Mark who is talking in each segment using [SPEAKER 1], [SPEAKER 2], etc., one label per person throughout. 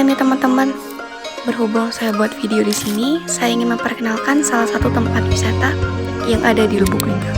[SPEAKER 1] nih teman-teman. Berhubung saya buat video di sini, saya ingin memperkenalkan salah satu tempat wisata yang ada di Lubuk Linggau.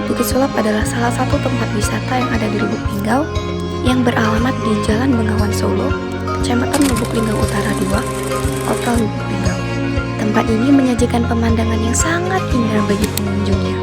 [SPEAKER 1] Bukit Sulap adalah salah satu tempat wisata yang ada di Lubuk Linggau yang beralamat di Jalan Bengawan Solo, Kecamatan Lubuk Linggau Utara 2, Kota Lubuk Linggau. Tempat ini menyajikan pemandangan yang sangat indah bagi pengunjungnya.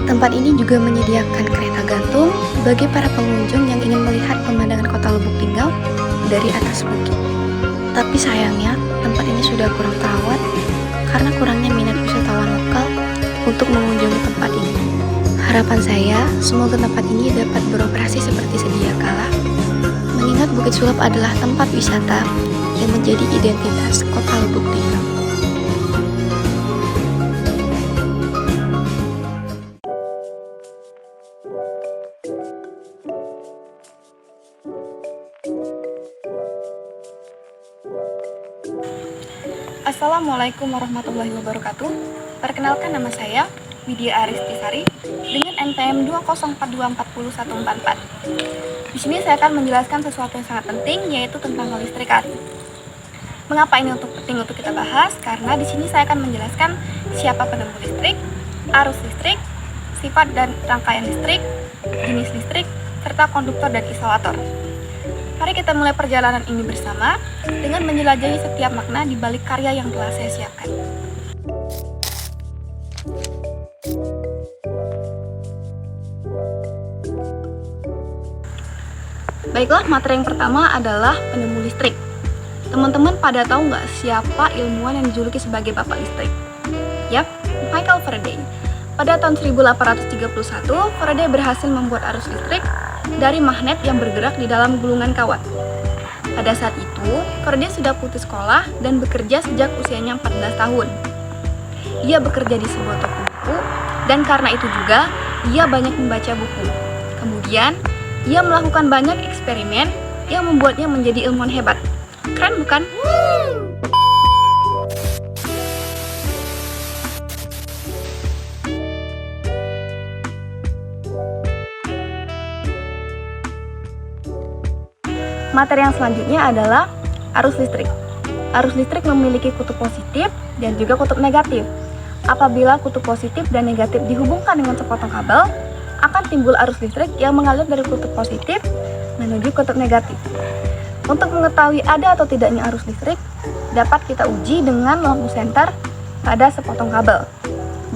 [SPEAKER 1] Tempat ini juga menyediakan kereta gantung bagi para pengunjung yang ingin melihat pemandangan Kota Lubuk Linggau dari atas bukit. Tapi sayangnya, tempat ini sudah kurang terawat karena kurangnya minat wisatawan lokal untuk mengunjungi tempat ini. Harapan saya, semoga tempat ini dapat beroperasi seperti sedia kala, mengingat Bukit Sulap adalah tempat wisata yang menjadi identitas Kota Lubuk Linggau.
[SPEAKER 2] Assalamualaikum warahmatullahi wabarakatuh. Perkenalkan, nama saya Widya Aristisari dengan NPM 204240144. Di sini saya akan menjelaskan sesuatu yang sangat penting, yaitu tentang kelistrikan. Mengapa ini penting untuk kita bahas? Karena di sini saya akan menjelaskan siapa penemu listrik, arus listrik, sifat dan rangkaian listrik, jenis listrik, serta konduktor dan isolator. Mari kita mulai perjalanan ini bersama dengan menjelajahi setiap makna di balik karya yang telah saya siapkan. Baiklah, materi yang pertama adalah penemu listrik. Teman-teman pada tahu nggak siapa ilmuwan yang dijuluki sebagai bapak listrik? Yap, Michael Faraday. Pada tahun 1831, Faraday berhasil membuat arus listrik dari magnet yang bergerak di dalam gulungan kawat. Pada saat itu, Faraday sudah putus sekolah dan bekerja sejak usianya 14 tahun. Ia bekerja di sebuah toko buku, dan karena itu juga, ia banyak membaca buku. Kemudian, ia melakukan banyak eksperimen yang membuatnya menjadi ilmuwan hebat. Keren bukan? Materi yang selanjutnya adalah arus listrik. Arus listrik memiliki kutub positif dan juga kutub negatif. Apabila kutub positif dan negatif dihubungkan dengan sepotong kabel, akan timbul arus listrik yang mengalir dari kutub positif menuju kutub negatif. Untuk mengetahui ada atau tidaknya arus listrik, dapat kita uji dengan lampu senter pada sepotong kabel.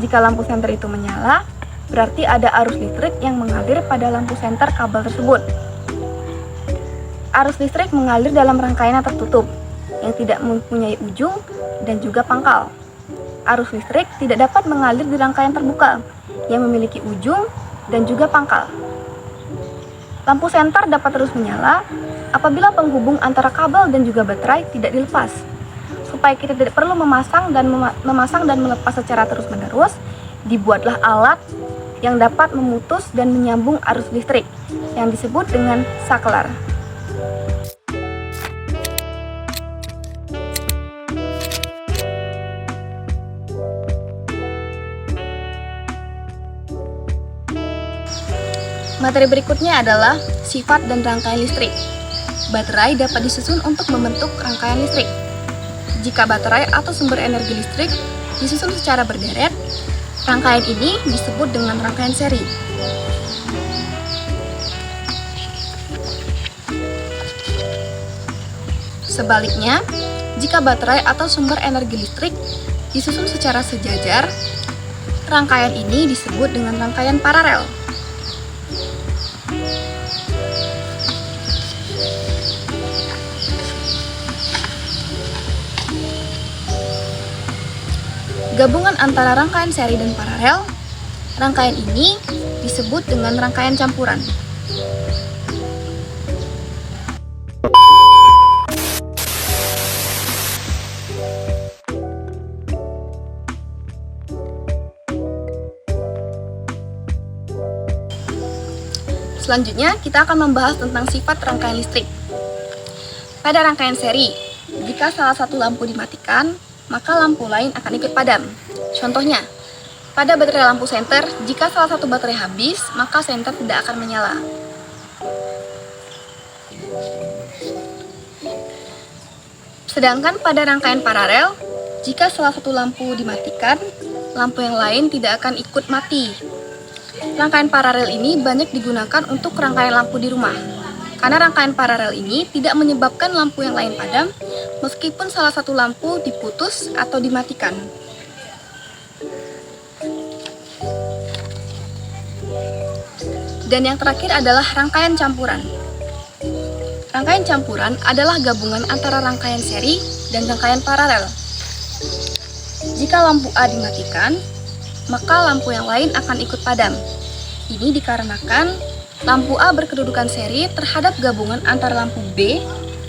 [SPEAKER 2] Jika lampu senter itu menyala, berarti ada arus listrik yang mengalir pada lampu senter kabel tersebut. Arus listrik mengalir dalam rangkaian yang tertutup, yang tidak mempunyai ujung dan juga pangkal. Arus listrik tidak dapat mengalir di rangkaian terbuka, yang memiliki ujung dan juga pangkal. Lampu senter dapat terus menyala apabila penghubung antara kabel dan juga baterai tidak dilepas. Supaya kita tidak perlu memasang dan melepas secara terus-menerus, dibuatlah alat yang dapat memutus dan menyambung arus listrik, yang disebut dengan saklar. Materi berikutnya adalah sifat dan rangkaian listrik. Baterai dapat disusun untuk membentuk rangkaian listrik. Jika baterai atau sumber energi listrik disusun secara berderet, rangkaian ini disebut dengan rangkaian seri. Sebaliknya, jika baterai atau sumber energi listrik disusun secara sejajar, rangkaian ini disebut dengan rangkaian paralel. Gabungan antara rangkaian seri dan paralel, rangkaian ini disebut dengan rangkaian campuran. Selanjutnya, kita akan membahas tentang sifat rangkaian listrik. Pada rangkaian seri, jika salah satu lampu dimatikan, maka lampu lain akan ikut padam. Contohnya, pada baterai lampu senter, jika salah satu baterai habis, maka senter tidak akan menyala. Sedangkan pada rangkaian paralel, jika salah satu lampu dimatikan, lampu yang lain tidak akan ikut mati. Rangkaian paralel ini banyak digunakan untuk rangkaian lampu di rumah, karena rangkaian paralel ini tidak menyebabkan lampu yang lain padam, meskipun salah satu lampu diputus atau dimatikan. Dan yang terakhir adalah rangkaian campuran. Rangkaian campuran adalah gabungan antara rangkaian seri dan rangkaian paralel. Jika lampu A dimatikan, maka lampu yang lain akan ikut padam. Ini dikarenakan lampu A berkedudukan seri terhadap gabungan antara lampu B,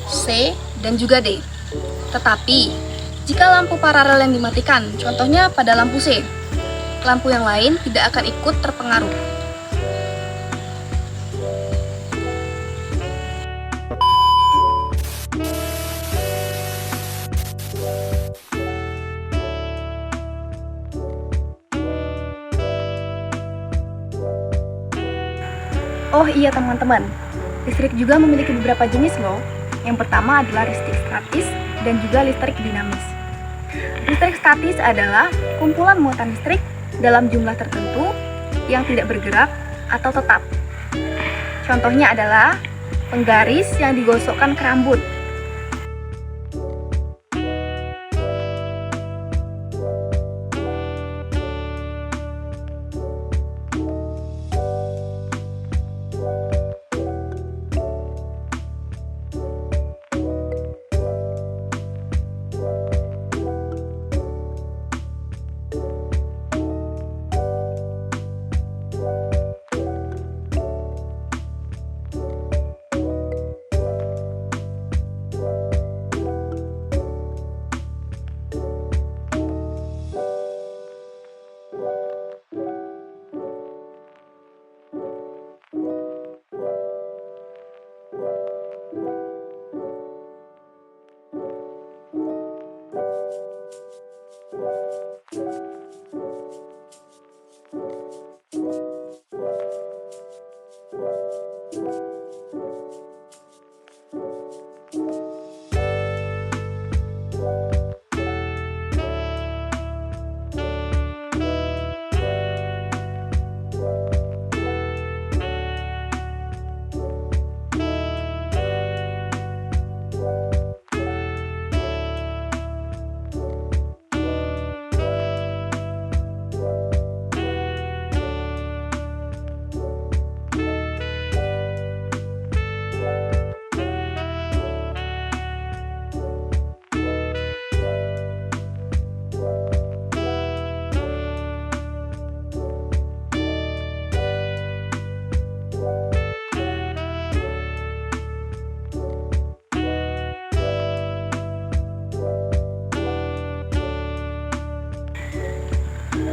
[SPEAKER 2] C, dan juga D. Tetapi, jika lampu paralel yang dimatikan, contohnya pada lampu C, lampu yang lain tidak akan ikut terpengaruh. Oh iya teman-teman, listrik juga memiliki beberapa jenis loh. Yang pertama adalah listrik statis dan juga listrik dinamis. Listrik statis adalah kumpulan muatan listrik dalam jumlah tertentu yang tidak bergerak atau tetap. Contohnya adalah penggaris yang digosokkan ke rambut.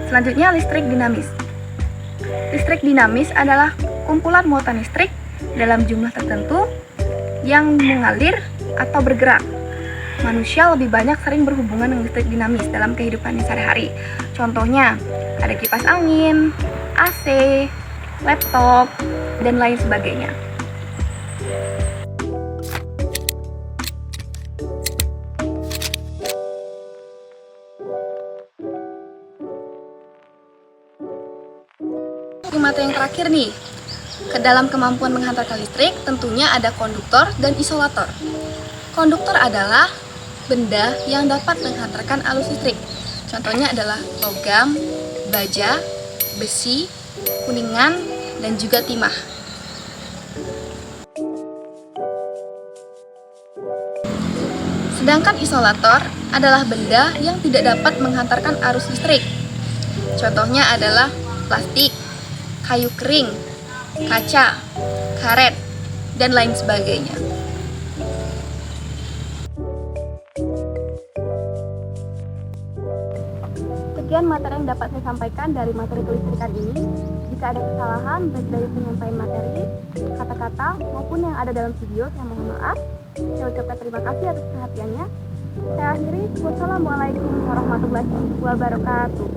[SPEAKER 2] Selanjutnya, listrik dinamis. Listrik dinamis adalah kumpulan muatan listrik dalam jumlah tertentu yang mengalir atau bergerak. Manusia lebih banyak sering berhubungan dengan listrik dinamis dalam kehidupannya sehari-hari. Contohnya, ada kipas angin, AC, laptop, dan lain sebagainya. Mata yang terakhir nih, ke dalam kemampuan menghantarkan listrik tentunya ada konduktor dan isolator. Konduktor adalah benda yang dapat menghantarkan arus listrik. Contohnya adalah logam, baja, besi, kuningan, dan juga timah. Sedangkan isolator adalah benda yang tidak dapat menghantarkan arus listrik. Contohnya adalah plastik, kayu kering, kaca, karet, dan lain sebagainya. Sekian materi yang dapat saya sampaikan dari materi kelistrikan ini. Jika ada kesalahan baik dari penyampaian materi, kata-kata, maupun yang ada dalam video, saya mohon maaf. Saya ucapkan terima kasih atas perhatiannya. Saya akhiri. Wassalamualaikum warahmatullahi wabarakatuh.